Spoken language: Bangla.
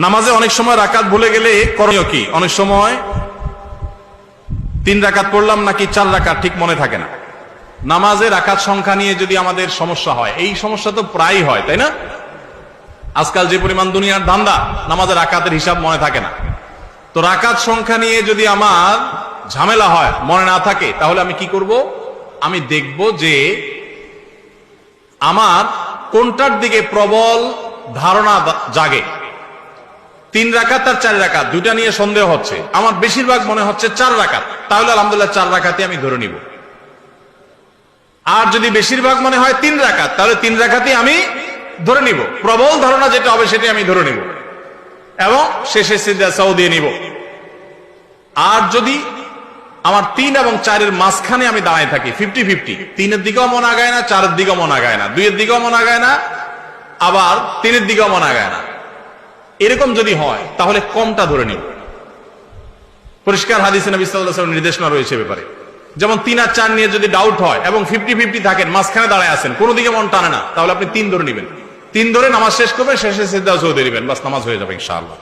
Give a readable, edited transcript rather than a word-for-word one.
নামাজে অনেক সময় রাকাত ভুলে গেলে করণীয় কি? অনেক সময় 3 রাকাত পড়লাম নাকি 4 রাকাত ঠিক মনে থাকে না। নামাজে রাকাত সংখ্যা নিয়ে যদি আমাদের সমস্যা হয়, এই সমস্যা তো প্রায়ই হয়, তাই না? আজকাল যে পরিমাণ দুনিয়ার ধান্দা, নামাজের রাকাতের হিসাব মনে থাকে না। তো রাকাত সংখ্যা নিয়ে যদি আমার ঝামেলা হয়, মনে না থাকে, তাহলে আমি কি করব? আমি দেখব যে আমার কোনটার দিকে প্রবল ধারণা জাগে। 3 রাকাত আর 4 রাকাত দুইটা নিয়ে সন্দেহ হচ্ছে, আমার বেশিরভাগ মনে হচ্ছে 4 রাকাত, তাহলে আলহামদুলিল্লাহ 4 রাকাতই আমি ধরে নিব। আর যদি বেশিরভাগ মনে হয় 3 রাকাত, তাহলে 3 রাকাতই আমি ধরে নিব। প্রবল ধারণা যেটা হবে সেটা আমি ধরে নিব এবং শেষে সিজদা সাউ দিয়ে নিব। আর যদি আমার 3 এবং 4 এর মাঝখানে আমি দাঁড়ায় থাকি, 50-50, 3 এর দিকেও মন আগায় না, 4 এর দিকেও মন আগায় না, 2 এর দিকেও মন আগায় না, আবার 3 এর দিকেও মন আগায় না, এরকম যদি হয় তাহলে কমটা ধরে নিব। পরিষ্কার হাদিসে নবী সাল্লাল্লাহু আলাইহি ওয়াসাল্লাম নির্দেশনা রয়েছে ব্যাপারে। যেমন 3 আর 4 নিয়ে যদি ডাউট হয় এবং 50-50 থাকেন, মাঝখানে দাঁড়ায় আছেন, কোনো দিকে মন টানে না, তাহলে আপনি 3 ধরে নেবেন। 3 ধরে নামাজ শেষ করবেন, শেষে সিজদা সাউ দিয়ে দিবেন, বাস নামাজ হয়ে যাবে ইনশাআল্লাহ।